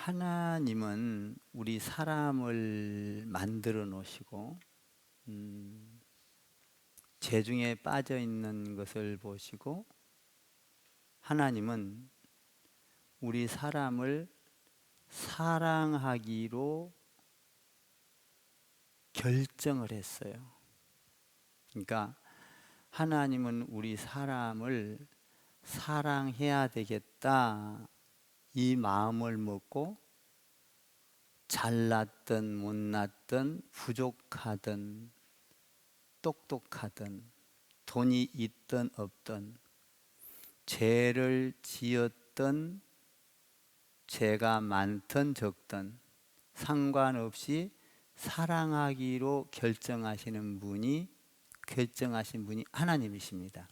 하나님은 우리 사람을 만들어 놓으시고 재중에 빠져 있는 것을 보시고 하나님은 우리 사람을 사랑하기로 결정을 했어요. 그러니까 하나님은 우리 사람을 사랑해야 되겠다 이 마음을 먹고 잘났든 못났든 부족하든 똑똑하든 돈이 있든 없든 죄를 지었든 죄가 많든 적든 상관없이 사랑하기로 결정하신 분이 하나님이십니다.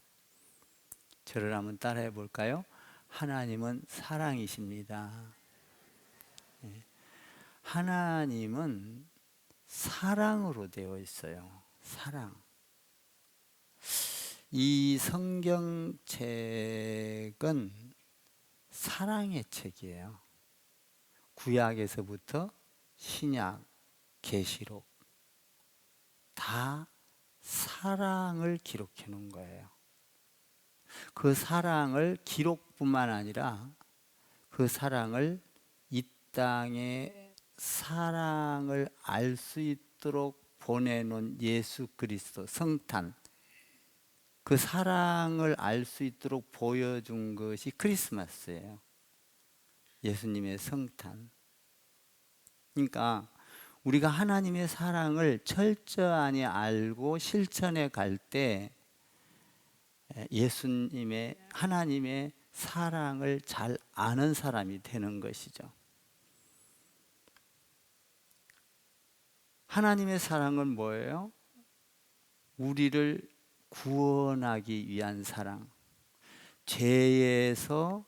저를 한번 따라해 볼까요? 하나님은 사랑이십니다. 하나님은 사랑으로 되어 있어요. 사랑. 이 성경책은 사랑의 책이에요. 구약에서부터 신약, 계시록 다 사랑을 기록해 놓은 거예요. 그 사랑을 기록뿐만 아니라 그 사랑을 이 땅에 사랑을 알 수 있도록 보내놓은 예수 그리스도 성탄, 그 사랑을 알 수 있도록 보여준 것이 크리스마스예요. 예수님의 성탄. 그러니까 우리가 하나님의 사랑을 철저히 알고 실천해 갈 때 예수님의 하나님의 사랑을 잘 아는 사람이 되는 것이죠. 하나님의 사랑은 뭐예요? 우리를 구원하기 위한 사랑. 죄에서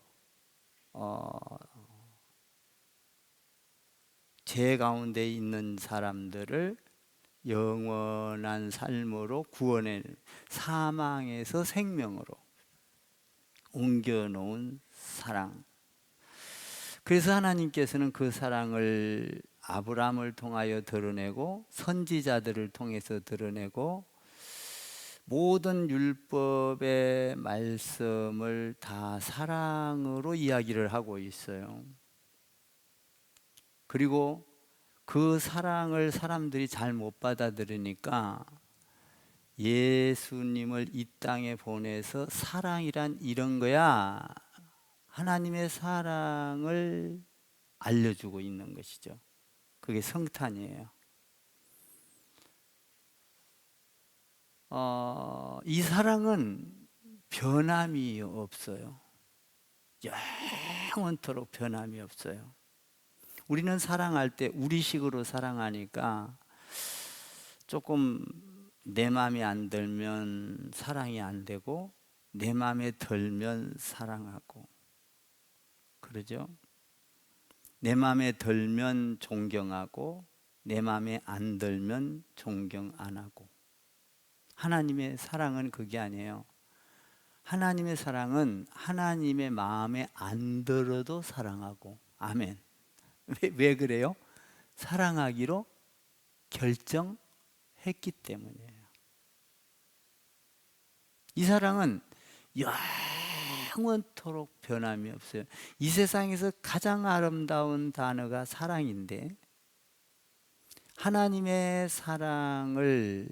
죄 가운데 있는 사람들을 영원한 삶으로 구원해 사망에서 생명으로 옮겨 놓은 사랑. 그래서 하나님께서는 그 사랑을 아브라함을 통하여 드러내고 선지자들을 통해서 드러내고 모든 율법의 말씀을 다 사랑으로 이야기를 하고 있어요. 그리고 그 사랑을 사람들이 잘 못 받아들이니까 예수님을 이 땅에 보내서 사랑이란 이런 거야, 하나님의 사랑을 알려주고 있는 것이죠. 그게 성탄이에요. 이 사랑은 변함이 없어요. 영원토록 변함이 없어요. 우리는 사랑할 때 우리식으로 사랑하니까 조금 내 마음에 안 들면 사랑이 안 되고 내 마음에 들면 사랑하고 그러죠. 내 마음에 들면 존경하고 내 마음에 안 들면 존경 안 하고. 하나님의 사랑은 그게 아니에요. 하나님의 사랑은 하나님의 마음에 안 들어도 사랑하고. 아멘. 왜 그래요? 사랑하기로 결정했기 때문이에요. 이 사랑은 영원토록 변함이 없어요. 이 세상에서 가장 아름다운 단어가 사랑인데 하나님의 사랑을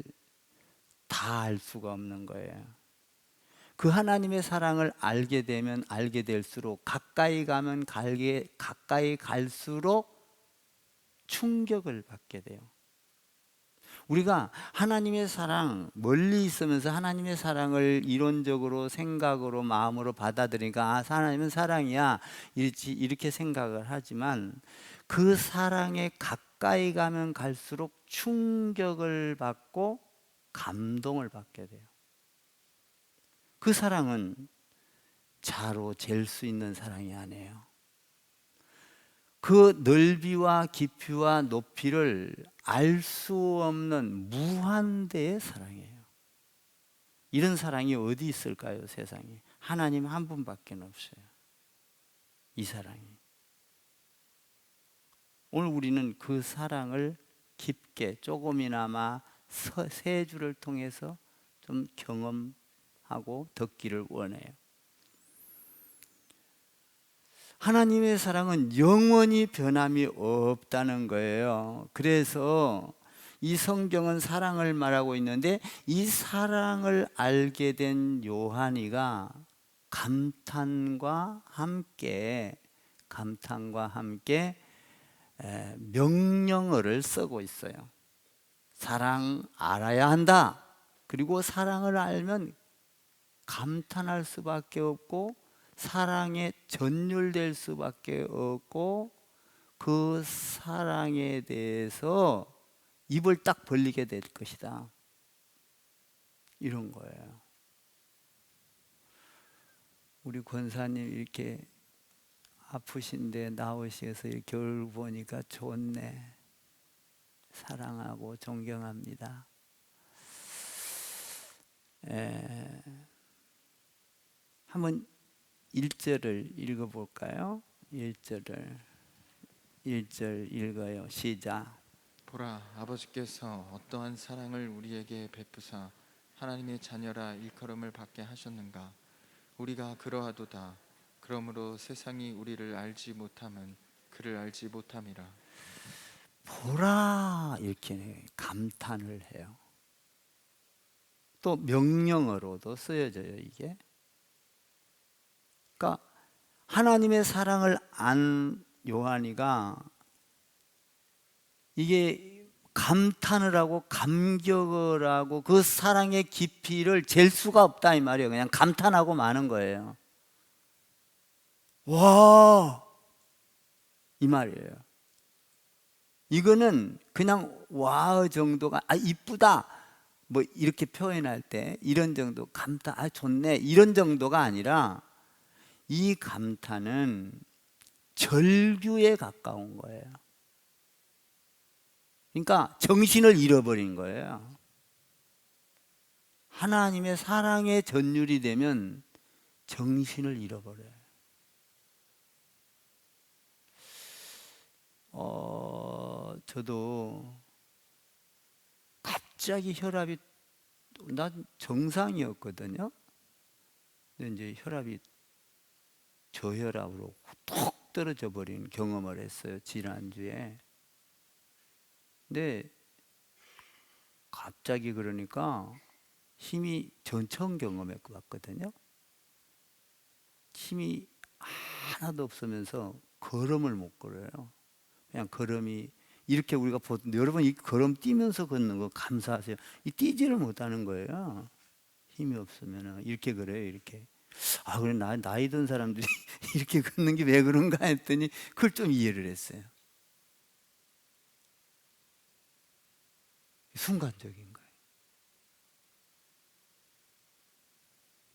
다 알 수가 없는 거예요. 그 하나님의 사랑을 알게 되면 알게 될수록 가까이 가면 가까이 갈수록 충격을 받게 돼요. 우리가 하나님의 사랑, 멀리 있으면서 하나님의 사랑을 이론적으로 생각으로 마음으로 받아들이니까 하나님은 사랑이야 이렇게 생각을 하지만 그 사랑에 가까이 가면 갈수록 충격을 받고 감동을 받게 돼요. 그 사랑은 자로 잴 수 있는 사랑이 아니에요. 그 넓이와 깊이와 높이를 알 수 없는 무한대의 사랑이에요. 이런 사랑이 어디 있을까요, 세상에? 하나님 한 분밖에 없어요. 이 사랑이. 오늘 우리는 그 사랑을 깊게 조금이나마 세 주를 통해서 좀 경험하고 듣기를 원해요. 하나님의 사랑은 영원히 변함이 없다는 거예요. 그래서 이 성경은 사랑을 말하고 있는데, 이 사랑을 알게 된 요한이가 감탄과 함께 명령어를 쓰고 있어요. 사랑 알아야 한다. 그리고 사랑을 알면 감탄할 수밖에 없고 사랑에 전율될 수밖에 없고 그 사랑에 대해서 입을 딱 벌리게 될 것이다, 이런 거예요. 우리 권사님 이렇게 아프신데 나오셔서 이렇게 얼굴 보니까 좋네. 사랑하고 존경합니다. 한번 1절을 읽어볼까요? 1절 읽어요. 시작. 보라, 아버지께서 어떠한 사랑을 우리에게 베푸사 하나님의 자녀라 일컬음을 받게 하셨는가. 우리가 그러하도다. 그러므로 세상이 우리를 알지 못함은 그를 알지 못함이라. 보라, 이렇게 감탄을 해요. 또 명령어로도 쓰여져요, 이게. 그러니까 하나님의 사랑을 안 요한이가 이게 감탄을 하고 감격을 하고 그 사랑의 깊이를 잴 수가 없다, 이 말이에요. 그냥 감탄하고 마는 거예요. 와, 이 말이에요. 이거는 그냥 와 정도가, 이쁘다 뭐 이렇게 표현할 때 이런 정도, 감탄, 좋네, 이런 정도가 아니라 이 감탄은 절규에 가까운 거예요. 그러니까 정신을 잃어버린 거예요. 하나님의 사랑에 전율이 되면 정신을 잃어버려요. 저도 갑자기 혈압이, 난 정상이었거든요. 근데 이제 혈압이 저혈압으로 뚝 떨어져 버린 경험을 했어요, 지난주에. 근데 갑자기 그러니까 힘이, 전 처음 경험했거든요. 힘이 하나도 없으면서 걸음을 못 걸어요. 그냥 걸음이 이렇게, 우리가 여러분 이 걸음 뛰면서 걷는 거 감사하세요. 이 뛰지를 못하는 거예요. 힘이 없으면 이렇게 걸어요, 이렇게. 그래, 나이 든 사람들이 이렇게 걷는 게 왜 그런가 했더니 그걸 좀 이해를 했어요. 순간적인 거예요.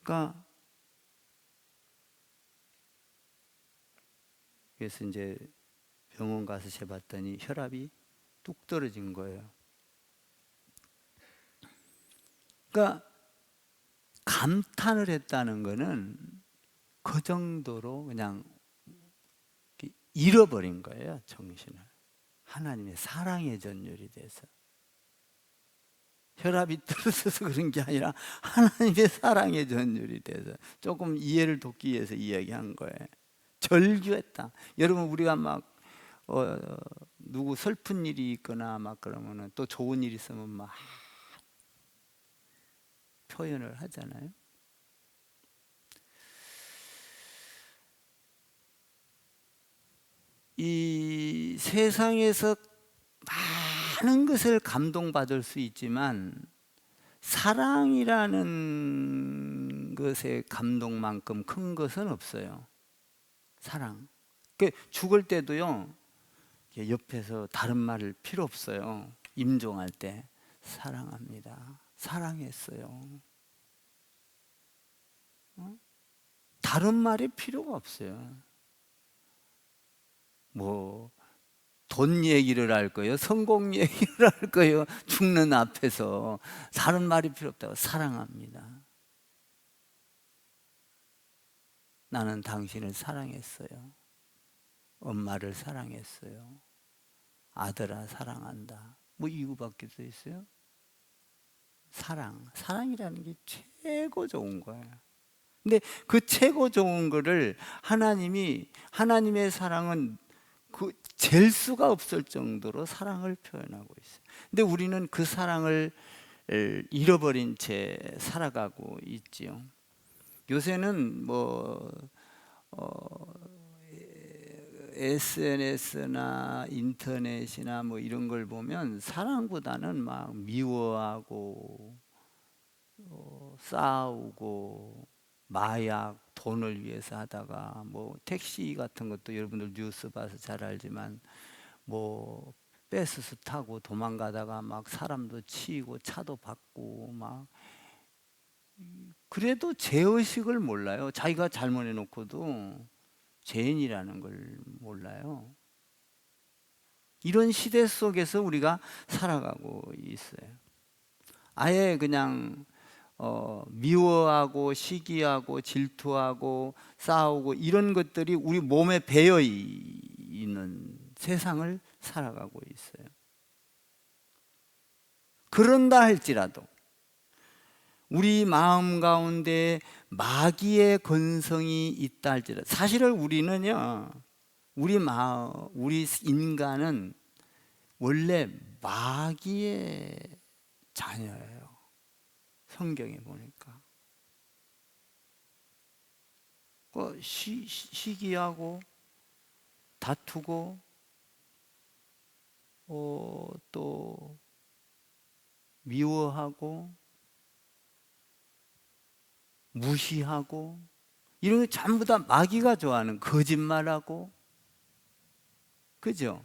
그러니까 그래서 이제 병원 가서 재봤더니 혈압이 뚝 떨어진 거예요. 그러니까 감탄을 했다는 거는 그 정도로 그냥 잃어버린 거예요, 정신을. 하나님의 사랑의 전율이 돼서. 혈압이 떨어져서 그런 게 아니라 하나님의 사랑의 전율이 돼서. 조금 이해를 돕기 위해서 이야기한 거예요. 절규했다. 여러분, 우리가 막 누구 슬픈 일이 있거나 막 그러면은, 또 좋은 일이 있으면 막 표현을 하잖아요. 이 세상에서 많은 것을 감동받을 수 있지만 사랑이라는 것의 감동만큼 큰 것은 없어요. 사랑. 죽을 때도요, 옆에서 다른 말을 필요 없어요. 임종할 때 사랑합니다, 사랑했어요. 다른 말이 필요가 없어요. 뭐 돈 얘기를 할 거예요, 성공 얘기를 할 거예요. 죽는 앞에서 다른 말이 필요 없다고. 사랑합니다. 나는 당신을 사랑했어요. 엄마를 사랑했어요. 아들아 사랑한다. 뭐 이거밖에 써 있어요? 사랑이라는 게 최고 좋은 거예요. 근데 그 최고 좋은 거를 하나님의 사랑은 그 잴 수가 없을 정도로 사랑을 표현하고 있어요. 근데 우리는 그 사랑을 잃어버린 채 살아가고 있지요. 요새는 뭐 SNS나 인터넷이나 뭐 이런 걸 보면 사랑보다는 막 미워하고 싸우고 마약 돈을 위해서 하다가 뭐 택시 같은 것도 여러분들 뉴스 봐서 잘 알지만 뭐 버스 타고 도망가다가 막 사람도 치이고 차도 받고 막 그래도 죄의식을 몰라요. 자기가 잘못해 놓고도 죄인이라는 걸 몰라요. 이런 시대 속에서 우리가 살아가고 있어요. 아예 그냥 미워하고 시기하고 질투하고 싸우고 이런 것들이 우리 몸에 배어 있는 세상을 살아가고 있어요. 그런다 할지라도 우리 마음 가운데 마귀의 건성이 있다 할지라도 사실은 우리는요, 우리 인간은 원래 마귀의 자녀예요. 성경에 보니까 시기하고 다투고 또 미워하고 무시하고 이런 게 전부 다 마귀가 좋아하는, 거짓말하고, 그죠?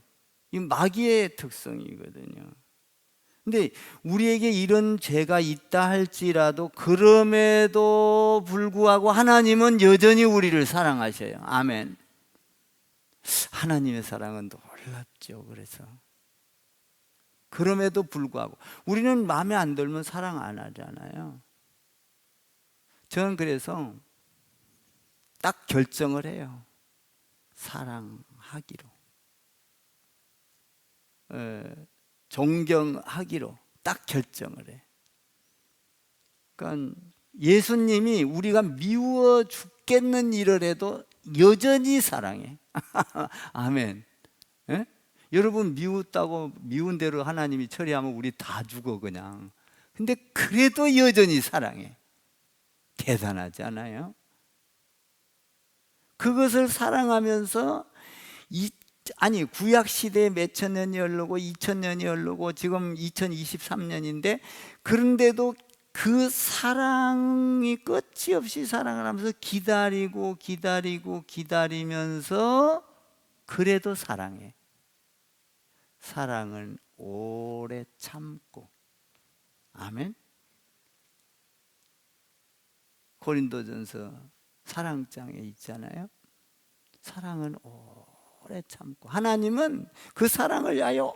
이 마귀의 특성이거든요. 근데 우리에게 이런 죄가 있다 할지라도 그럼에도 불구하고 하나님은 여전히 우리를 사랑하셔요. 아멘. 하나님의 사랑은 놀랍죠. 그래서 그럼에도 불구하고 우리는 마음에 안 들면 사랑 안 하잖아요. 저는 그래서 딱 결정을 해요. 사랑하기로, 존경하기로 딱 결정을 해. 그러니까 예수님이 우리가 미워 죽겠는 일을 해도 여전히 사랑해. 아멘. 예? 여러분 미웠다고 미운 대로 하나님이 처리하면 우리 다 죽어 그냥. 근데 그래도 여전히 사랑해. 대단하지 않아요? 그것을 사랑하면서 구약 시대에 몇천 년이 흐르고 2000년이 흐르고 지금 2023년인데 그런데도 그 사랑이 끝이 없이 사랑을 하면서 기다리면서 그래도 사랑해. 사랑은 오래 참고. 아멘. 고린도전서 사랑장에 있잖아요. 사랑은 오래 참고. 하나님은 그 사랑을 위하여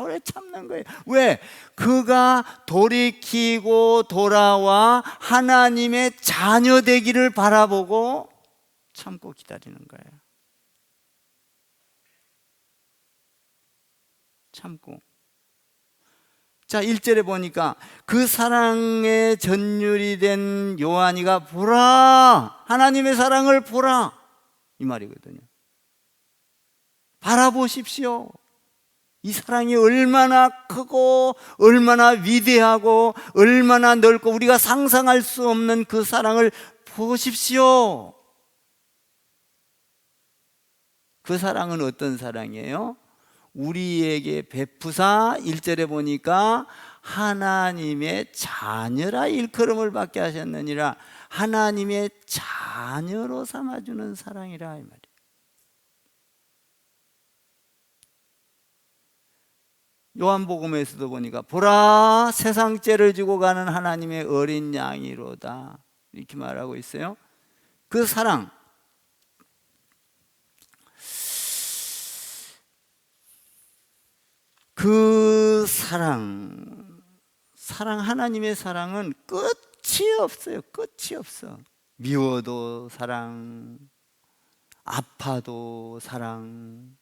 오래 참는 거예요. 왜? 그가 돌이키고 돌아와 하나님의 자녀 되기를 바라보고 참고 기다리는 거예요. 참고. 자, 1절에 보니까 그 사랑에 전율이 된 요한이가 보라, 하나님의 사랑을 보라, 이 말이거든요. 바라보십시오. 이 사랑이 얼마나 크고 얼마나 위대하고 얼마나 넓고 우리가 상상할 수 없는 그 사랑을 보십시오. 그 사랑은 어떤 사랑이에요? 우리에게 베푸사 1절에 보니까 하나님의 자녀라 일컬음을 받게 하셨느니라. 하나님의 자녀로 삼아주는 사랑이라 이 말이에요. 요한복음에서도 보니까 보라 세상 죄를 지고 가는 하나님의 어린 양이로다 이렇게 말하고 있어요. 그 사랑, 하나님의 사랑은 끝이 없어요. 끝이 없어. 미워도 사랑, 아파도 사랑,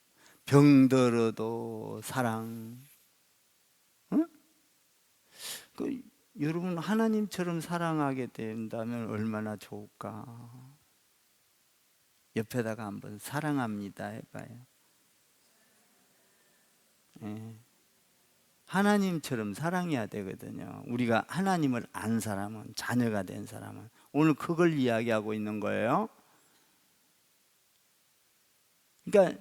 병들어도 사랑. 응? 여러분 하나님처럼 사랑하게 된다면 얼마나 좋을까. 옆에다가 한번 사랑합니다 해봐요. 예. 하나님처럼 사랑해야 되거든요. 우리가 하나님을 안 사람은, 자녀가 된 사람은 오늘 그걸 이야기하고 있는 거예요. 그러니까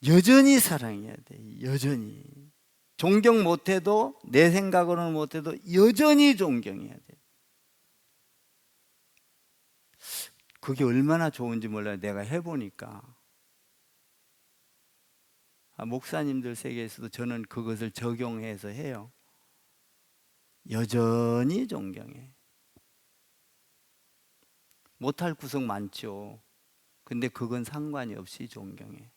여전히 사랑해야 돼. 여전히. 존경 못해도, 내 생각으로는 못해도 여전히 존경해야 돼. 그게 얼마나 좋은지 몰라요. 내가 해보니까. 목사님들 세계에서도 저는 그것을 적용해서 해요. 여전히 존경해. 못할 구석 많죠. 근데 그건 상관이 없이 존경해.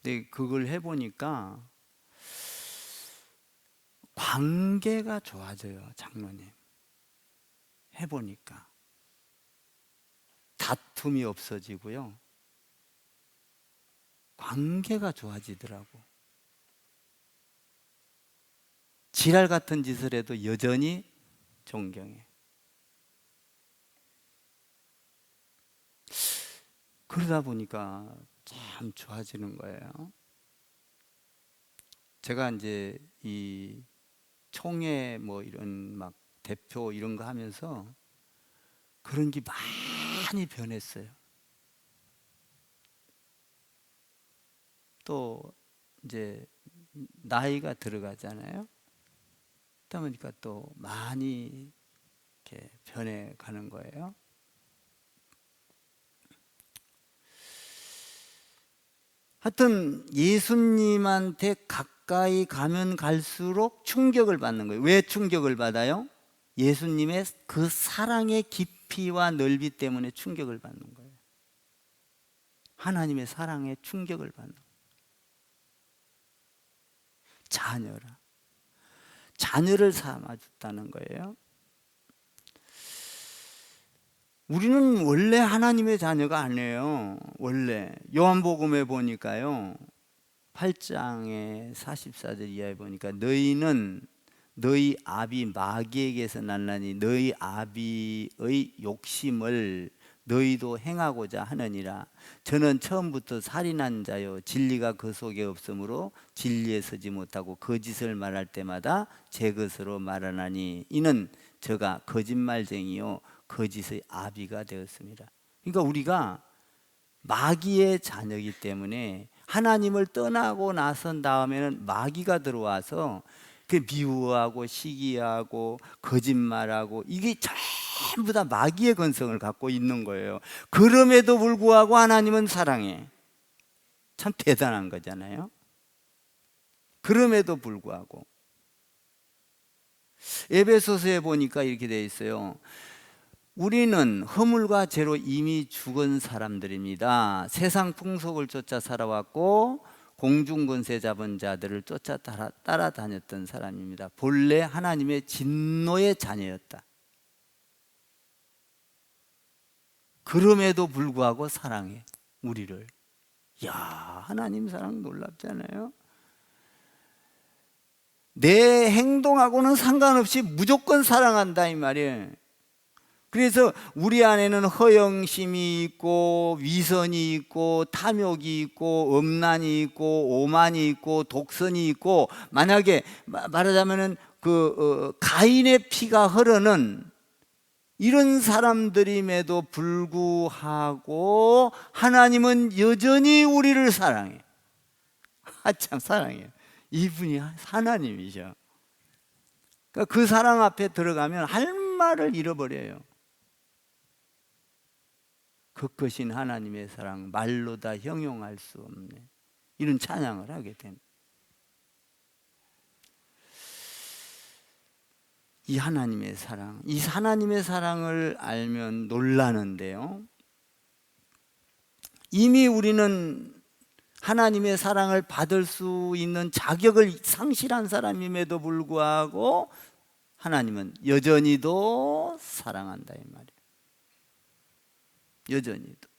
근데 그걸 해보니까 관계가 좋아져요. 장로님 해보니까 다툼이 없어지고요, 관계가 좋아지더라고. 지랄 같은 짓을 해도 여전히 존경해. 그러다 보니까 참 좋아지는 거예요. 제가 이제 이 총회 뭐 이런 막 대표 이런 거 하면서 그런 게 많이 변했어요. 또 이제 나이가 들어가잖아요. 그러다 보니까 또 많이 이렇게 변해가는 거예요. 하여튼 예수님한테 가까이 가면 갈수록 충격을 받는 거예요. 왜 충격을 받아요? 예수님의 그 사랑의 깊이와 넓이 때문에 충격을 받는 거예요. 하나님의 사랑에 충격을 받는 거예요. 자녀를 삼아줬다는 거예요. 우리는 원래 하나님의 자녀가 아니에요. 원래 요한복음에 보니까요, 8장에 44절 이하에 보니까 너희는 너희 아비 마귀에게서 났나니 너희 아비의 욕심을 너희도 행하고자 하느니라. 저는 처음부터 살인한 자요 진리가 그 속에 없으므로 진리에 서지 못하고 거짓을 말할 때마다 제 것으로 말하나니 이는 저가 거짓말쟁이요 거짓의 아비가 되었습니다. 그러니까 우리가 마귀의 자녀이기 때문에 하나님을 떠나고 나선 다음에는 마귀가 들어와서 그 미워하고 시기하고 거짓말하고 이게 전부 다 마귀의 건성을 갖고 있는 거예요. 그럼에도 불구하고 하나님은 사랑해. 참 대단한 거잖아요. 그럼에도 불구하고 에베소서에 보니까 이렇게 되어 있어요. 우리는 허물과 죄로 이미 죽은 사람들입니다. 세상 풍속을 쫓아 살아왔고 공중권세 잡은 자들을 쫓아 따라다녔던 사람입니다. 본래 하나님의 진노의 자녀였다. 그럼에도 불구하고 사랑해 우리를. 야, 하나님 사랑 놀랍잖아요. 내 행동하고는 상관없이 무조건 사랑한다 이 말이에요. 그래서 우리 안에는 허영심이 있고 위선이 있고 탐욕이 있고 음란이 있고 오만이 있고 독선이 있고, 만약에 말하자면은 가인의 피가 흐르는 이런 사람들임에도 불구하고 하나님은 여전히 우리를 사랑해. 참 사랑해요. 이분이 하나님이셔. 그러니까 그 사랑 앞에 들어가면 할 말을 잃어버려요. 그것인 하나님의 사랑, 말로 다 형용할 수 없네. 이런 찬양을 하게 됩니다. 이 하나님의 사랑, 이 하나님의 사랑을 알면 놀라는데요, 이미 우리는 하나님의 사랑을 받을 수 있는 자격을 상실한 사람임에도 불구하고 하나님은 여전히도 사랑한다 이 말이에요. 여전히도.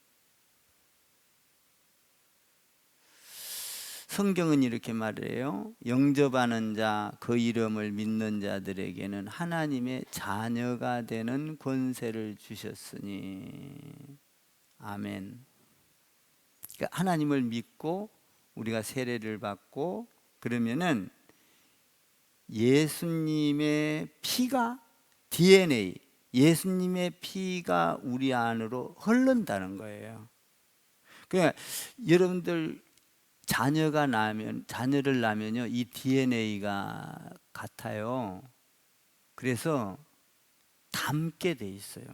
성경은 이렇게 말해요. 영접하는 자, 그 이름을 믿는 자들에게는 하나님의 자녀가 되는 권세를 주셨으니. 아멘. 그러니까 하나님을 믿고 우리가 세례를 받고 그러면은 예수님의 피가, DNA, 예수님의 피가 우리 안으로 흐른다는 거예요. 그러니까 여러분들 자녀를 낳으면요, 이 DNA가 같아요. 그래서 닮게 돼 있어요.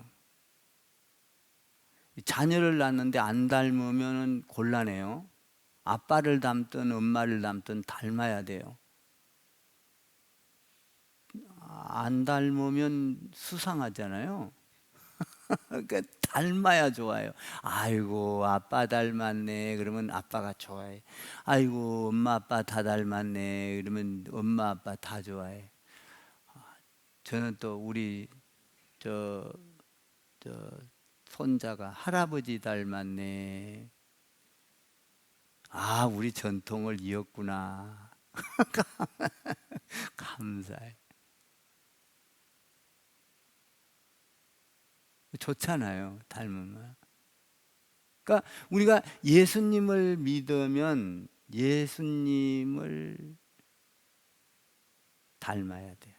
자녀를 낳는데 안 닮으면 곤란해요. 아빠를 닮든 엄마를 닮든 닮아야 돼요. 안 닮으면 수상하잖아요. 그러니까 닮아야 좋아요. 아이고 아빠 닮았네 그러면 아빠가 좋아해. 아이고 엄마 아빠 다 닮았네 그러면 엄마 아빠 다 좋아해. 저는 또 우리 저 손자가 할아버지 닮았네. 아 우리 전통을 이었구나. 감사해. 좋잖아요, 닮으면. 그러니까 우리가 예수님을 믿으면 예수님을 닮아야 돼요.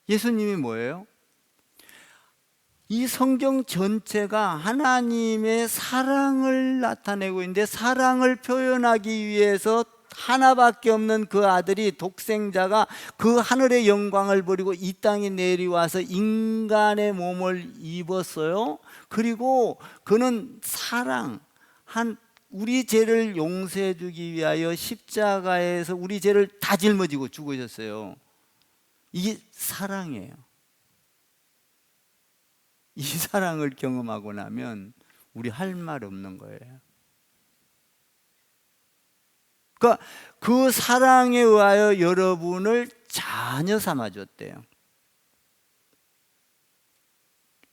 예수님이 뭐예요? 이 성경 전체가 하나님의 사랑을 나타내고 있는데, 사랑을 표현하기 위해서 하나밖에 없는 그 아들이, 독생자가 그 하늘의 영광을 버리고 이 땅에 내려와서 인간의 몸을 입었어요. 그리고 그는 우리 죄를 용서해 주기 위하여 십자가에서 우리 죄를 다 짊어지고 죽으셨어요. 이게 사랑이에요. 이 사랑을 경험하고 나면 우리 할 말 없는 거예요. 그러니까 그 사랑에 의하여 여러분을 자녀 삼아줬대요.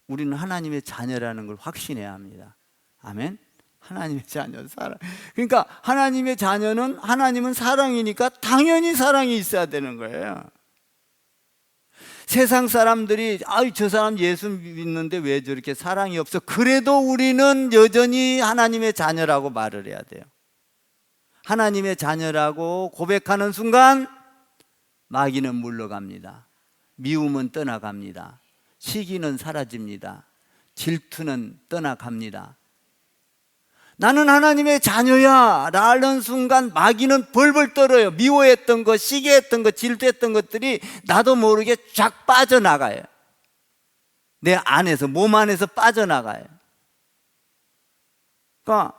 우리는 하나님의 자녀라는 걸 확신해야 합니다. 아멘. 하나님의 자녀, 사랑. 그러니까 하나님의 자녀는, 하나님은 사랑이니까 당연히 사랑이 있어야 되는 거예요. 세상 사람들이 저 사람 예수 믿는데 왜 저렇게 사랑이 없어? 그래도 우리는 여전히 하나님의 자녀라고 말을 해야 돼요. 하나님의 자녀라고 고백하는 순간 마귀는 물러갑니다. 미움은 떠나갑니다. 시기는 사라집니다. 질투는 떠나갑니다. 나는 하나님의 자녀야 라는 순간 마귀는 벌벌 떨어요. 미워했던 것, 시기했던 것, 질투했던 것들이 나도 모르게 쫙 빠져나가요. 내 안에서, 몸 안에서 빠져나가요. 그러니까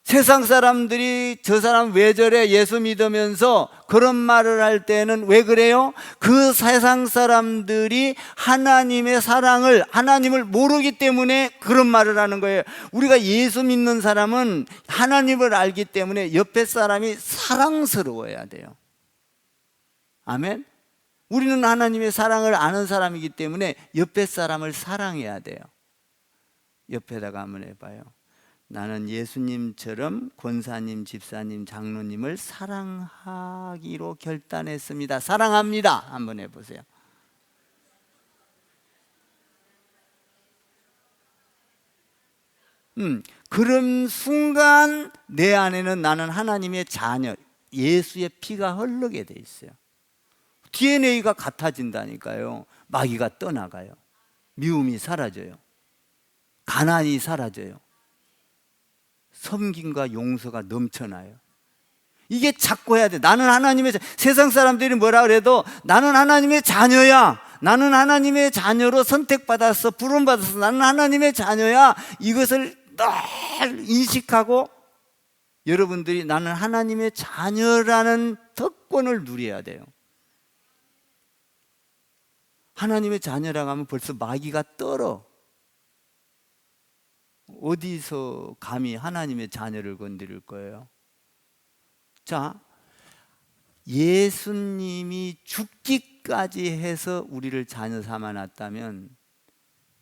세상 사람들이 저 사람 왜 저래 예수 믿으면서 그런 말을 할 때는 왜 그래요? 그 세상 사람들이 하나님의 사랑을, 하나님을 모르기 때문에 그런 말을 하는 거예요. 우리가 예수 믿는 사람은 하나님을 알기 때문에 옆에 사람이 사랑스러워야 돼요. 아멘. 우리는 하나님의 사랑을 아는 사람이기 때문에 옆에 사람을 사랑해야 돼요. 옆에다가 한번 해봐요. 나는 예수님처럼 권사님, 집사님, 장로님을 사랑하기로 결단했습니다. 사랑합니다. 한번 해보세요. 그런 순간 내 안에는 나는 하나님의 자녀, 예수의 피가 흐르게 돼 있어요. DNA가 같아진다니까요. 마귀가 떠나가요. 미움이 사라져요. 가난이 사라져요. 섬김과 용서가 넘쳐나요. 이게 자꾸 해야 돼. 나는 하나님의 세상 사람들이 뭐라 그래도 나는 하나님의 자녀야. 나는 하나님의 자녀로 선택받았어. 부름받았어. 나는 하나님의 자녀야. 이것을 늘 인식하고 여러분들이 나는 하나님의 자녀라는 특권을 누려야 돼요. 하나님의 자녀라고 하면 벌써 마귀가 떨어. 어디서 감히 하나님의 자녀를 건드릴 거예요? 자, 예수님이 죽기까지 해서 우리를 자녀 삼아 놨다면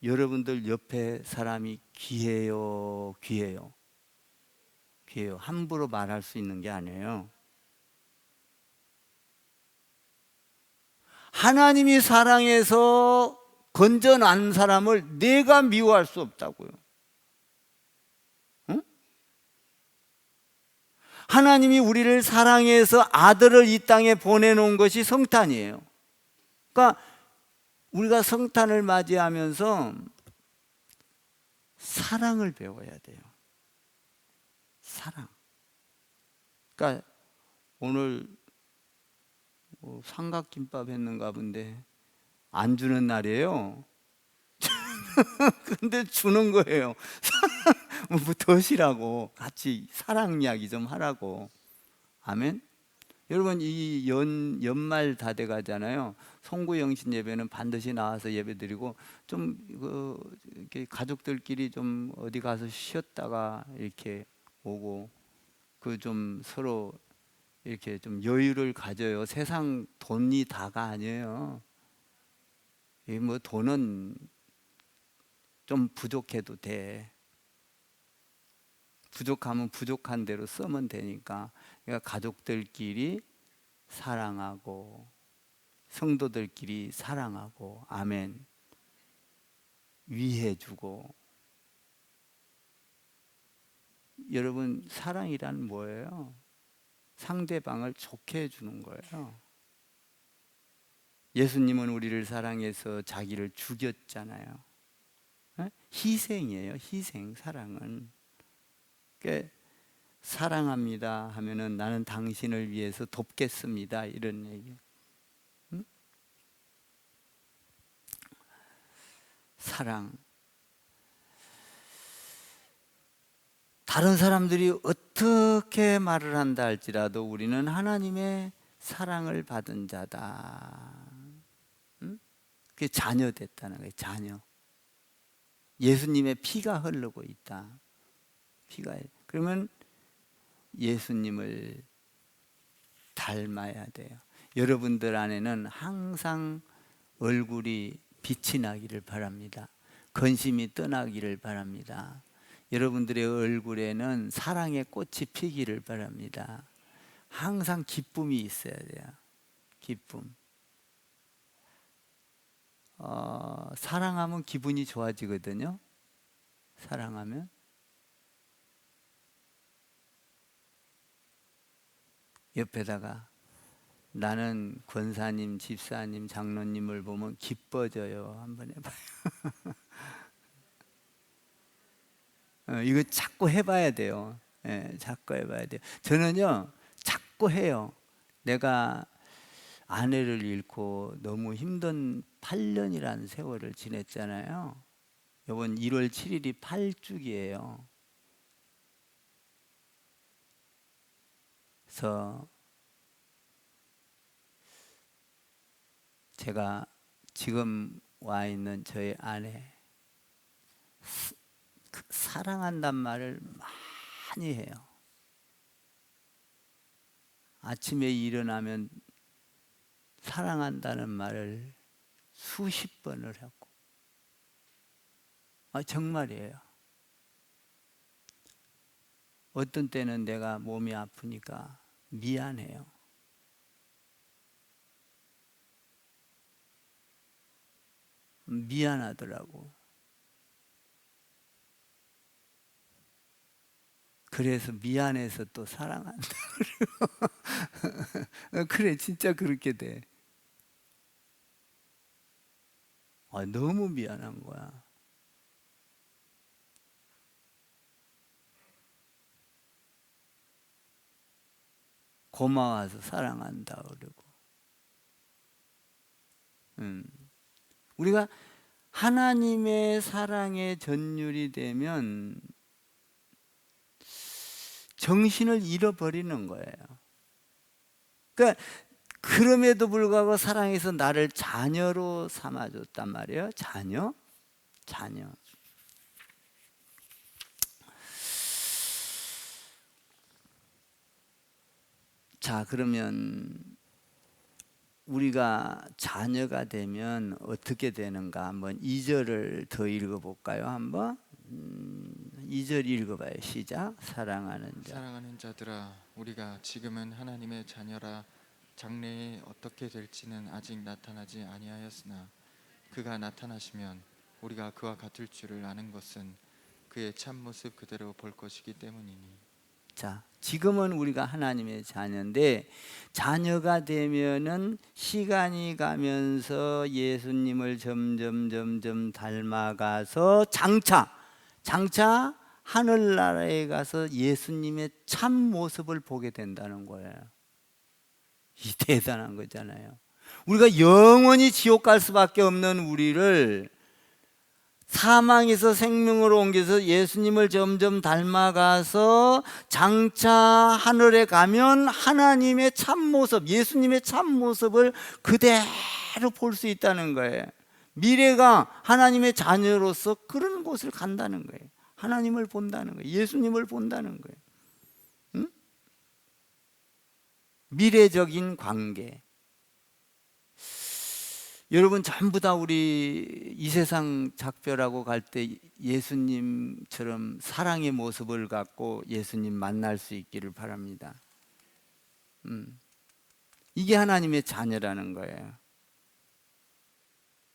여러분들 옆에 사람이 귀해요, 귀해요, 귀해요. 함부로 말할 수 있는 게 아니에요. 하나님이 사랑해서 건져난 사람을 내가 미워할 수 없다고요. 응? 하나님이 우리를 사랑해서 아들을 이 땅에 보내놓은 것이 성탄이에요. 그러니까 우리가 성탄을 맞이하면서 사랑을 배워야 돼요. 사랑. 그러니까 오늘 삼각김밥 했는가 본데 안 주는 날이에요. 근데 주는 거예요. 뭐 드시라고, 같이 사랑 이야기 좀 하라고. 아멘. 여러분, 이 연말 다 돼 가잖아요. 송구영신 예배는 반드시 나와서 예배드리고, 좀 이렇게 가족들끼리 좀 어디 가서 쉬었다가 이렇게 오고, 그 좀 서로 이렇게 좀 여유를 가져요. 세상 돈이 다가 아니에요. 이 뭐 돈은 좀 부족해도 돼. 부족하면 부족한 대로 쓰면 되니까. 그러니까 가족들끼리 사랑하고, 성도들끼리 사랑하고, 아멘. 위해주고. 여러분, 사랑이란 뭐예요? 상대방을 좋게 해주는 거예요. 예수님은 우리를 사랑해서 자기를 죽였잖아요. 에? 희생이에요. 희생, 사랑은. 그러니까 사랑합니다 하면은 나는 당신을 위해서 돕겠습니다, 이런 얘기. 응? 사랑. 다른 사람들이 어떻게 말을 한다 할지라도 우리는 하나님의 사랑을 받은 자다. 응? 그게 자녀 됐다는 거예요. 자녀. 예수님의 피가 흐르고 있다. 피가. 그러면 예수님을 닮아야 돼요. 여러분들 안에는 항상 얼굴이 빛이 나기를 바랍니다. 건심이 떠나기를 바랍니다. 여러분들의 얼굴에는 사랑의 꽃이 피기를 바랍니다. 항상 기쁨이 있어야 돼요. 기쁨. 사랑하면 기분이 좋아지거든요. 사랑하면. 옆에다가 나는 권사님, 집사님, 장로님을 보면 기뻐져요. 한번 해봐요. 이거 자꾸 해봐야 돼요. 예, 자꾸 해봐야 돼요. 저는요, 자꾸 해요. 내가 아내를 잃고 너무 힘든 8년이라는 세월을 지냈잖아요. 이번 1월 7일이 8주기예요. 그래서 제가 지금 와 있는 저희 아내, 사랑한단 말을 많이 해요. 아침에 일어나면 사랑한다는 말을 수십 번을 하고. 정말이에요. 어떤 때는 내가 몸이 아프니까 미안해요. 미안하더라고. 그래서 미안해서 또 사랑한다. 그래, 진짜 그렇게 돼. 너무 미안한 거야. 고마워서 사랑한다 그러고. 우리가 하나님의 사랑에 전율이 되면 정신을 잃어버리는 거예요. 그러니까 그럼에도 불구하고 사랑해서 나를 자녀로 삼아줬단 말이에요. 자녀. 자, 그러면 우리가 자녀가 되면 어떻게 되는가 한번 2절을 더 읽어볼까요? 한번 2절 읽어봐요. 시작. 사랑하는 자. 사랑하는 자들아, 우리가 지금은 하나님의 자녀라. 장래에 어떻게 될지는 아직 나타나지 아니하였으나 그가 나타나시면 우리가 그와 같을 줄을 아는 것은 그의 참모습 그대로 볼 것이기 때문이니. 자, 지금은 우리가 하나님의 자녀인데 자녀가 되면은 시간이 가면서 예수님을 점점 닮아가서 장차 하늘나라에 가서 예수님의 참 모습을 보게 된다는 거예요. 이 대단한 거잖아요. 우리가 영원히 지옥 갈 수밖에 없는 우리를 사망에서 생명으로 옮겨서 예수님을 점점 닮아가서 장차 하늘에 가면 하나님의 참모습, 예수님의 참모습을 그대로 볼 수 있다는 거예요. 미래가 하나님의 자녀로서 그런 곳을 간다는 거예요. 하나님을 본다는 거예요. 예수님을 본다는 거예요. 응? 미래적인 관계. 여러분 전부 다 우리 이 세상 작별하고 갈 때 예수님처럼 사랑의 모습을 갖고 예수님 만날 수 있기를 바랍니다. 이게 하나님의 자녀라는 거예요.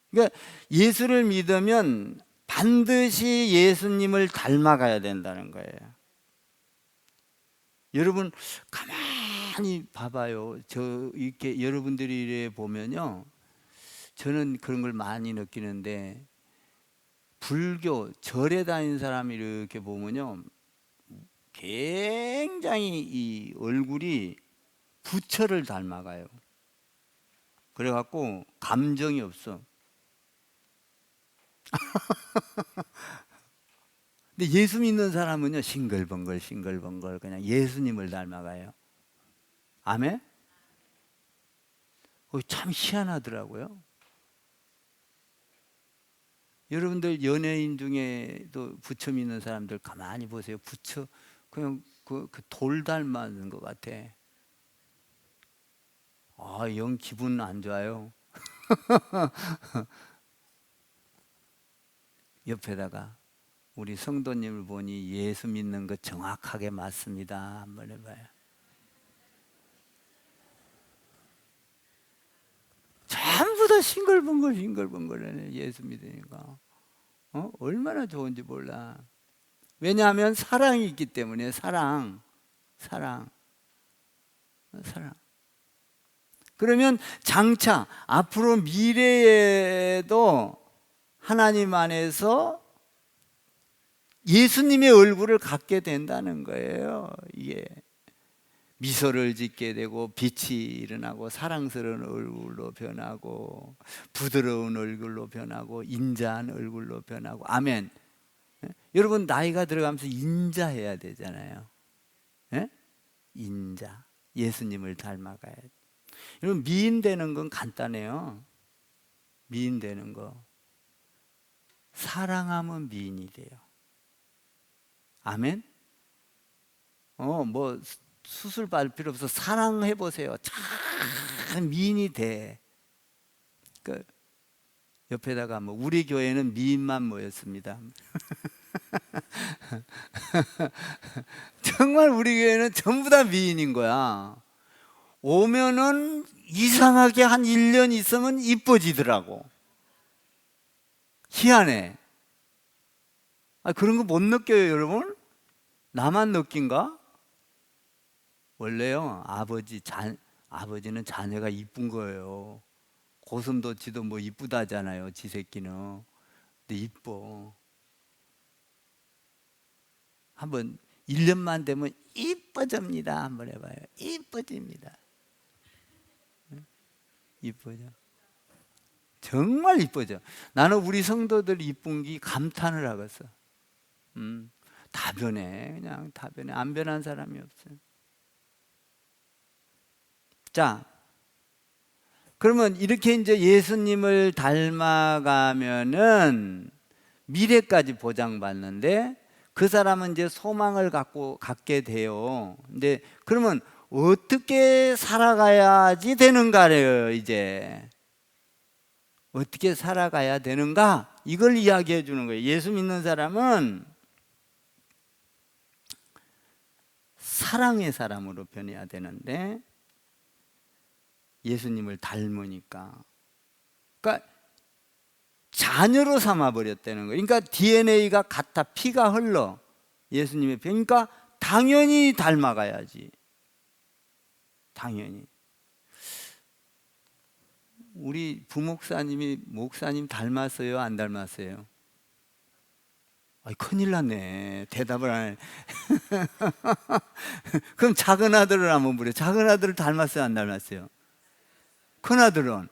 그러니까 예수를 믿으면 반드시 예수님을 닮아가야 된다는 거예요. 여러분 가만히 봐봐요. 저 이렇게 여러분들이 이래 보면요. 저는 그런 걸 많이 느끼는데 불교 절에 다니는 사람이 이렇게 보면요 굉장히 이 얼굴이 부처를 닮아가요. 그래갖고 감정이 없어. 근데 예수 믿는 사람은요 싱글벙글 그냥 예수님을 닮아가요. 아멘? 참 희한하더라고요. 여러분들 연예인 중에도 부처 믿는 사람들 가만히 보세요. 부처 그냥 그 돌 닮은 것 같아. 영 기분 안 좋아요. 옆에다가 우리 성도님을 보니 예수 믿는 거 정확하게 맞습니다. 한번 해봐요. 전부 다 싱글벙글 예수 믿으니까 얼마나 좋은지 몰라. 왜냐하면 사랑이 있기 때문에. 사랑. 그러면 장차 앞으로 미래에도 하나님 안에서 예수님의 얼굴을 갖게 된다는 거예요. 이게 미소를 짓게 되고 빛이 일어나고 사랑스러운 얼굴로 변하고 부드러운 얼굴로 변하고 인자한 얼굴로 변하고. 아멘. 여러분 나이가 들어가면서 인자해야 되잖아요. 인자. 예수님을 닮아가야 돼. 여러분 미인되는 건 간단해요. 미인되는 거. 사랑하면 미인이 돼요. 아멘. 뭐 수술 받을 필요 없어. 사랑해 보세요. 참 미인이 돼. 그 옆에다가 뭐 우리 교회는 미인만 모였습니다. 정말 우리 교회는 전부 다 미인인 거야. 오면은 이상하게 한 1년 있으면 이뻐지더라고. 희한해. 그런 거 못 느껴요, 여러분? 나만 느낀가? 원래요, 아버지는 자녀가 이쁜 거예요. 고슴도치도 뭐 이쁘다잖아요, 지 새끼는. 근데 이뻐. 한번 1년만 되면 이뻐집니다. 한번 해봐요. 이뻐집니다. 이뻐져. 정말 이뻐져. 나는 우리 성도들 이쁜 게 감탄을 하겠어. 다 변해. 그냥 다 변해. 안 변한 사람이 없어요. 자, 그러면 이렇게 이제 예수님을 닮아가면은 미래까지 보장받는데 그 사람은 이제 소망을 갖게 돼요. 근데 그러면 어떻게 살아가야지 되는가래요. 이제 어떻게 살아가야 되는가, 이걸 이야기해 주는 거예요. 예수 믿는 사람은 사랑의 사람으로 변해야 되는데 예수님을 닮으니까, 그러니까 자녀로 삼아 버렸다는 거예요. 그러니까 DNA가 같아, 피가 흘러 예수님의 피. 그러니까 당연히 닮아가야지. 당연히. 우리 부목사님이 목사님 닮았어요, 안 닮았어요? 아이, 큰일 났네. 대답을 안 해. 그럼 작은 아들을 한번 물어요. 작은 아들을 닮았어요, 안 닮았어요? 큰 아들은?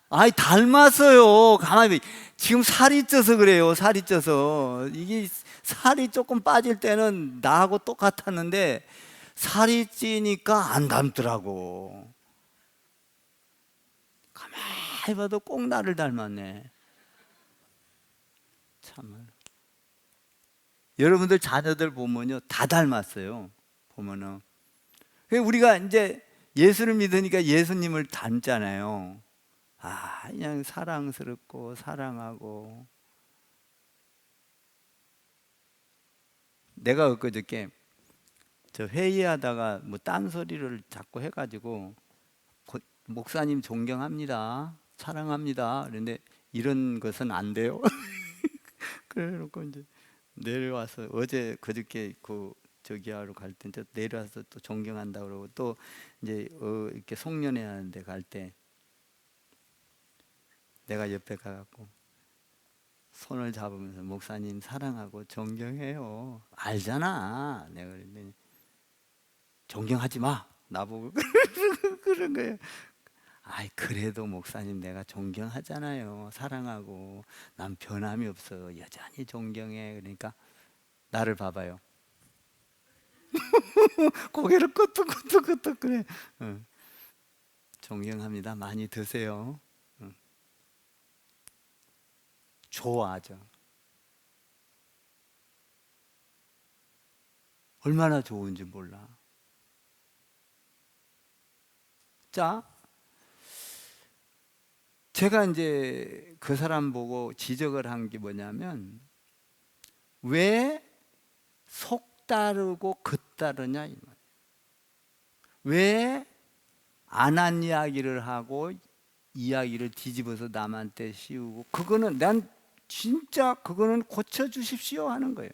아이, 닮았어요. 가만히. 지금 살이 쪄서 그래요. 살이 쪄서. 이게 살이 조금 빠질 때는 나하고 똑같았는데 살이 찌니까 안 닮더라고. 가만히 봐도 꼭 나를 닮았네. 참. 여러분들 자녀들 보면요, 다 닮았어요. 보면은. 우리가 이제 예수를 믿으니까 예수님을 닮잖아요. 아, 그냥 사랑스럽고 사랑하고. 내가 엊그저께 저 회의하다가 뭐 딴소리를 자꾸 해가지고 목사님 존경합니다, 사랑합니다, 그런데 이런 것은 안 돼요. 그래놓고 이제 내려와서 어제 그저께 저기 하러 갈 때 내려와서 또 존경한다 그러고, 또 이제 이렇게 송년회 하는데 갈 때 내가 옆에 가갖고 손을 잡으면서 목사님 사랑하고 존경해요. 알잖아. 내가 그랬더니 존경하지 마, 나보고. 그런 거예요. 아이, 그래도 목사님 내가 존경하잖아요. 사랑하고. 난 변함이 없어. 여전히 존경해. 그러니까 나를 봐봐요. 고개를 끄덕끄덕끄덕 그래. 존경합니다. 많이 드세요. 좋아하죠. 얼마나 좋은지 몰라. 자, 제가 이제 그 사람 보고 지적을 한 게 뭐냐면, 왜 속다르고 겉다르냐 이 말. 왜 안 한 이야기를 하고 이야기를 뒤집어서 남한테 씌우고. 그거는 난 진짜 그거는 고쳐 주십시오 하는 거예요.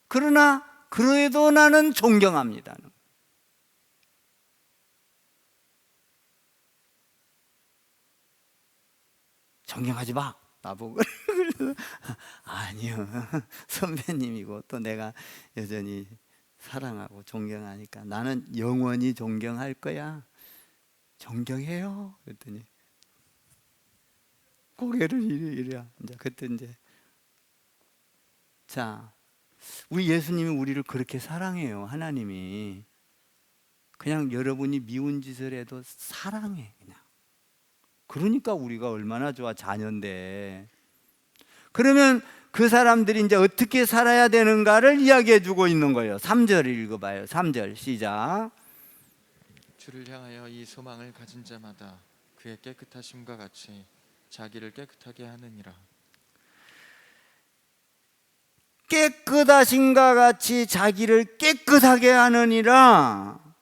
그러나 그래도 나는 존경합니다. 존경하지 마, 나보고. 아니요, 선배님이고 또 내가 여전히 사랑하고 존경하니까 나는 영원히 존경할 거야. 존경해요. 그랬더니 고개를 이래. 이제 그때 이제, 자, 우리 예수님이 우리를 그렇게 사랑해요. 하나님이 그냥 여러분이 미운 짓을 해도 사랑해. 그냥. 그러니까 우리가 얼마나 좋아, 자녀인데. 그러면 그 사람들이 이제 어떻게 살아야 되는가를 이야기해 주고 있는 거예요. 3절 읽어봐요. 3절 시작. 주를 향하여 이 소망을 가진 자마다 그의 깨끗하심과 같이 자기를 깨끗하게 하느니라. 깨끗하신가 같이 자기를 깨끗하게 하느니라.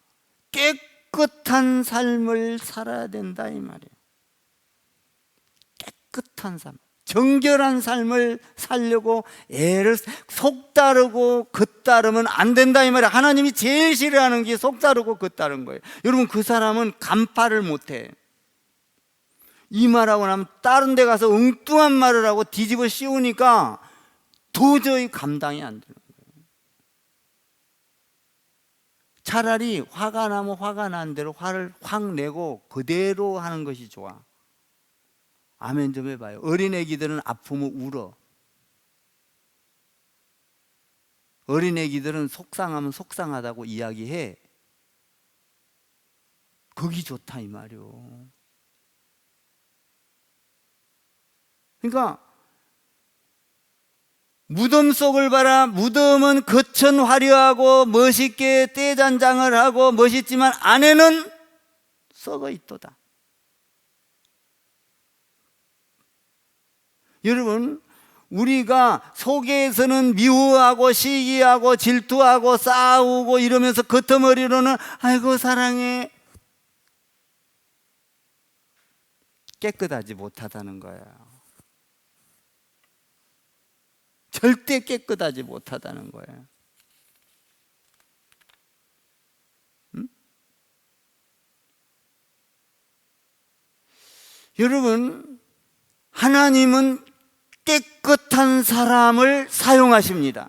깨끗한 삶을 살아야 된다 이 말이에요. 깨끗한 삶, 정결한 삶을 살려고 애를 속다르고 겉다르면 안 된다 이 말이에요. 하나님이 제일 싫어하는 게 속다르고 겉다른 거예요. 여러분, 그 사람은 간파를 못해. 이 말하고 나면 다른 데 가서 엉뚱한 말을 하고 뒤집어 씌우니까 도저히 감당이 안 되는 거예요. 차라리 화가 나면 화가 난 대로 화를 확 내고 그대로 하는 것이 좋아. 아멘 좀 해봐요. 어린애기들은 아프면 울어. 어린애기들은 속상하면 속상하다고 이야기해. 거기 좋다 이 말이요. 그러니까 무덤 속을 봐라. 무덤은 겉은 화려하고 멋있게 떼잔장을 하고 멋있지만 안에는 썩어 있도다. 여러분, 우리가 속에서는 미워하고 시기하고 질투하고 싸우고 이러면서 겉머리로는 아이고 사랑해, 깨끗하지 못하다는 거예요. 절대 깨끗하지 못하다는 거예요. 응? 여러분, 하나님은 깨끗한 사람을 사용하십니다.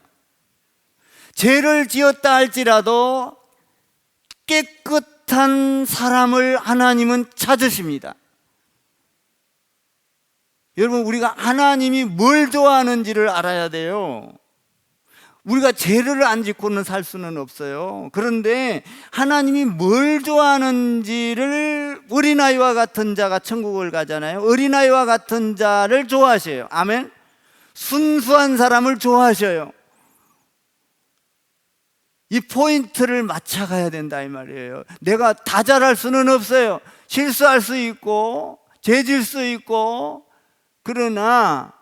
죄를 지었다 할지라도 깨끗한 사람을 하나님은 찾으십니다. 여러분, 우리가 하나님이 뭘 좋아하는지를 알아야 돼요. 우리가 죄를 안 짓고는 살 수는 없어요. 그런데 하나님이 뭘 좋아하는지를, 어린아이와 같은 자가 천국을 가잖아요. 어린아이와 같은 자를 좋아하셔요. 아멘. 순수한 사람을 좋아하셔요. 이 포인트를 맞춰가야 된다 이 말이에요. 내가 다 잘할 수는 없어요. 실수할 수 있고 죄질 수 있고, 그러나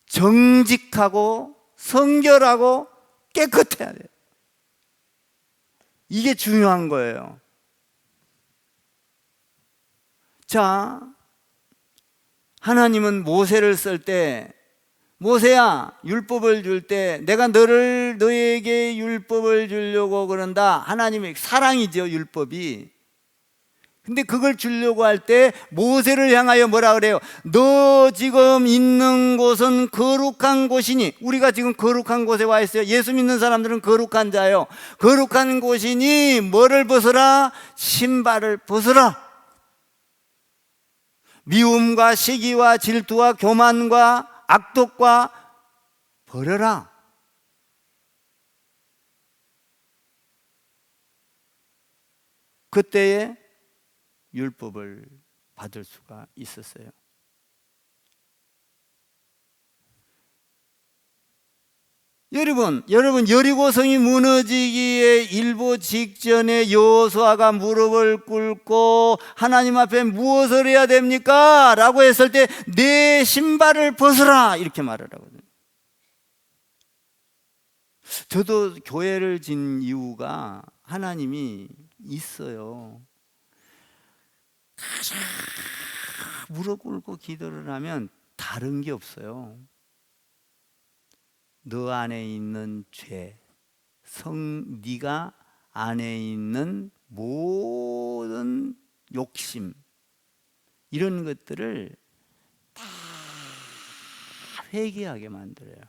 정직하고 성결하고 깨끗해야 돼요. 이게 중요한 거예요. 자, 하나님은 모세를 쓸 때, 모세야, 율법을 줄 때 내가 너에게 율법을 주려고 그런다. 하나님의 사랑이죠, 율법이. 근데 그걸 주려고 할 때 모세를 향하여 뭐라 그래요? 너 지금 있는 곳은 거룩한 곳이니. 우리가 지금 거룩한 곳에 와 있어요. 예수 믿는 사람들은 거룩한 자예요. 거룩한 곳이니 뭐를 벗어라? 신발을 벗어라. 미움과 시기와 질투와 교만과 악독과 버려라. 그때에 율법을 받을 수가 있었어요. 여러분, 여리고성이 무너지기에 일보 직전에 여호수아가 무릎을 꿇고 하나님 앞에 무엇을 해야 됩니까? 라고 했을 때 내 신발을 벗어라, 이렇게 말을 하거든요. 저도 교회를 진 이유가 하나님이 있어요. 가장 무릎 꿇고 기도를 하면 다른 게 없어요. 너 안에 있는 죄, 네가 안에 있는 모든 욕심, 이런 것들을 다 회개하게 만들어요.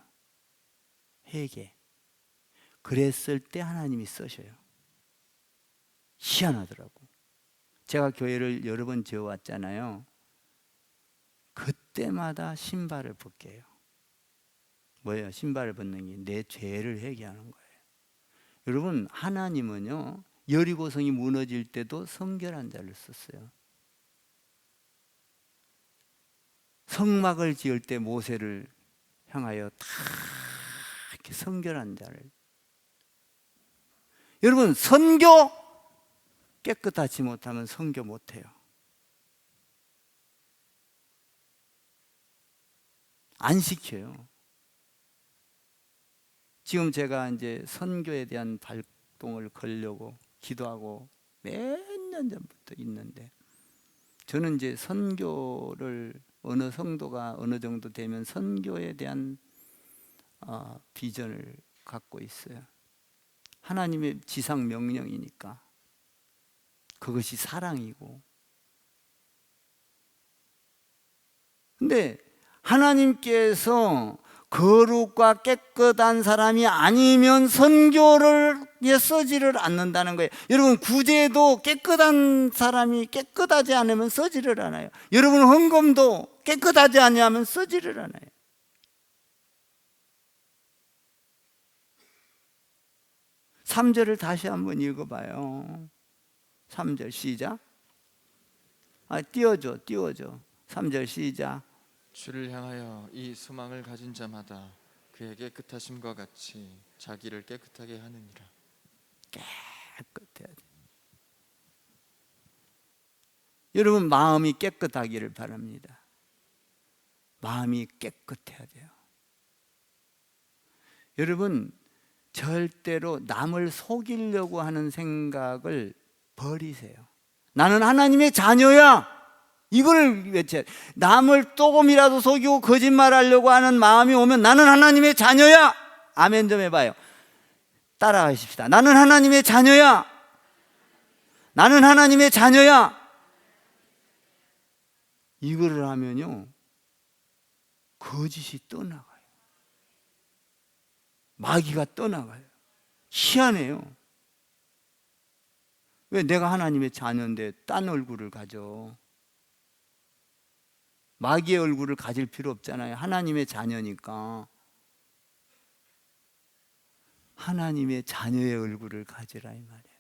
회개. 그랬을 때 하나님이 쓰셔요. 희한하더라고. 제가 교회를 여러 번 지어왔잖아요. 그때마다 신발을 벗게 해요. 뭐예요? 신발을 벗는 게 내 죄를 회개하는 거예요. 여러분, 하나님은요, 여리고성이 무너질 때도 성결한 자를 썼어요. 성막을 지을 때 모세를 향하여 다 이렇게 성결한 자를. 여러분, 선교 깨끗하지 못하면 선교 못해요. 안 시켜요. 지금 제가 이제 선교에 대한 발동을 걸려고 기도하고 몇 년 전부터 있는데, 저는 이제 선교를 어느 성도가 어느 정도 되면 선교에 대한 비전을 갖고 있어요. 하나님의 지상 명령이니까. 그것이 사랑이고. 근데 하나님께서 거룩과 깨끗한 사람이 아니면 선교를 쓰지를 않는다는 거예요. 여러분, 구제도 깨끗한 사람이 깨끗하지 않으면 쓰지를 않아요. 여러분, 헌금도 깨끗하지 않으면 쓰지를 않아요. 삼 절을 다시 한번 읽어봐요. 3절 시작. 띄워줘. 3절 시작. 주를 향하여 이 소망을 가진 자마다 그의 깨끗하심과 같이 자기를 깨끗하게 하느니라. 깨끗해야 돼. 여러분 마음이 깨끗하기를 바랍니다. 마음이 깨끗해야 돼요. 여러분 절대로 남을 속이려고 하는 생각을 버리세요. 나는 하나님의 자녀야. 이걸 외쳐야 돼. 남을 조금이라도 속이고 거짓말하려고 하는 마음이 오면 나는 하나님의 자녀야. 아멘 좀 해봐요. 따라가십시다. 나는 하나님의 자녀야. 나는 하나님의 자녀야. 이거를 하면요 거짓이 떠나가요. 마귀가 떠나가요. 희한해요. 왜 내가 하나님의 자녀인데 딴 얼굴을 가져? 마귀의 얼굴을 가질 필요 없잖아요. 하나님의 자녀니까. 하나님의 자녀의 얼굴을 가지라 이 말이에요.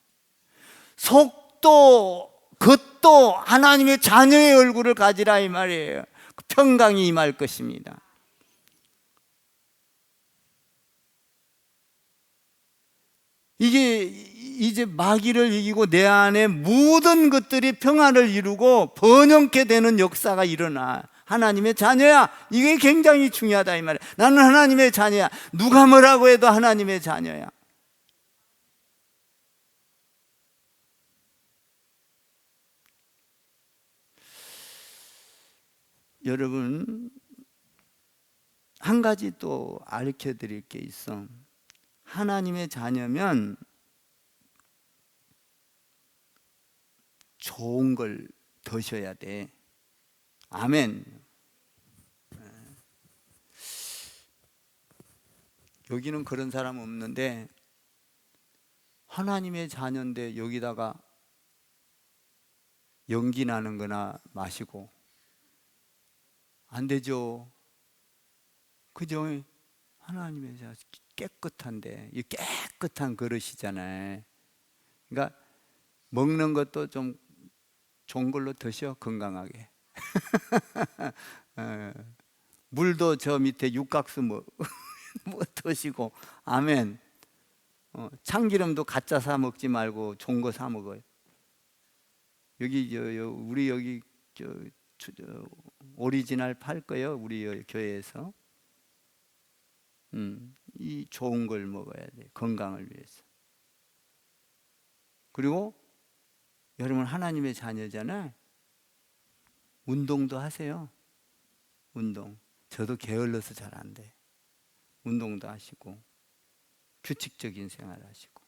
속도 겉도 하나님의 자녀의 얼굴을 가지라 이 말이에요. 평강이 임할 것입니다. 이게 이제 마귀를 이기고 내 안에 모든 것들이 평안을 이루고 번영케 되는 역사가 일어나. 하나님의 자녀야. 이게 굉장히 중요하다 이 말이야. 나는 하나님의 자녀야. 누가 뭐라고 해도 하나님의 자녀야. 여러분 한 가지 또 가르쳐 드릴 게 있어. 하나님의 자녀면 좋은 걸 드셔야 돼. 아멘. 여기는 그런 사람 없는데 하나님의 자녀인데 여기다가 연기 나는 거나 마시고 안 되죠. 그죠? 하나님의 자녀 깨끗한데 이 깨끗한 그릇이잖아요. 그러니까 먹는 것도 좀 좋은 걸로 드셔. 건강하게. 물도 저 밑에 육각수 뭐 드시고. 아멘. 참기름도 가짜 사 먹지 말고 좋은 거 사 먹어요. 여기 우리 여기 오리지널 팔 거예요. 우리 교회에서. 이 좋은 걸 먹어야 돼. 건강을 위해서. 그리고 여러분 하나님의 자녀잖아요. 운동도 하세요. 운동. 저도 게을러서 잘 안 돼. 운동도 하시고 규칙적인 생활 하시고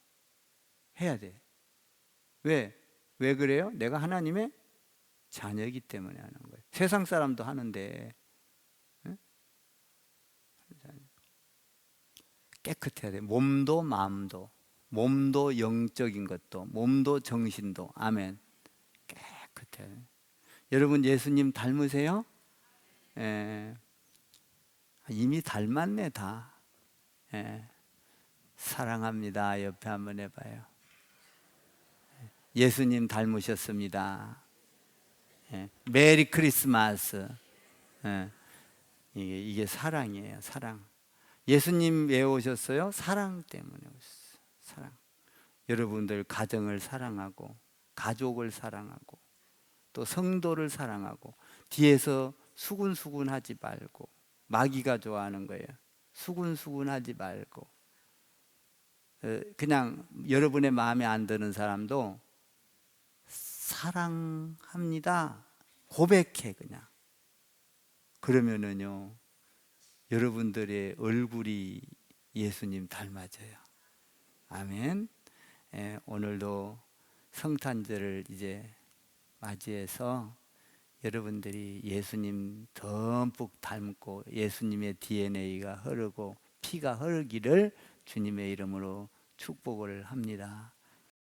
해야 돼. 왜 그래요? 내가 하나님의 자녀이기 때문에 하는 거예요. 세상 사람도 하는데 깨끗해야 돼. 몸도 마음도. 몸도 영적인 것도, 몸도 정신도. 아멘. 깨끗해. 여러분 예수님 닮으세요? 예. 이미 닮았네 다. 예. 사랑합니다. 옆에 한번 해봐요. 예수님 닮으셨습니다. 예. 메리 크리스마스. 예. 이게 사랑이에요. 사랑. 예수님 왜 오셨어요? 사랑 때문에 오셨어요. 사랑. 여러분들 가정을 사랑하고 가족을 사랑하고 또 성도를 사랑하고 뒤에서 수군수군하지 말고. 마귀가 좋아하는 거예요. 수군수군하지 말고 그냥 여러분의 마음에 안 드는 사람도 사랑합니다 고백해. 그냥 그러면은요 여러분들의 얼굴이 예수님 닮아져요. 아멘. 오늘도 성탄절을 이제 맞이해서 여러분들이 예수님 듬뿍 닮고 예수님의 DNA가 흐르고 피가 흐르기를 주님의 이름으로 축복을 합니다.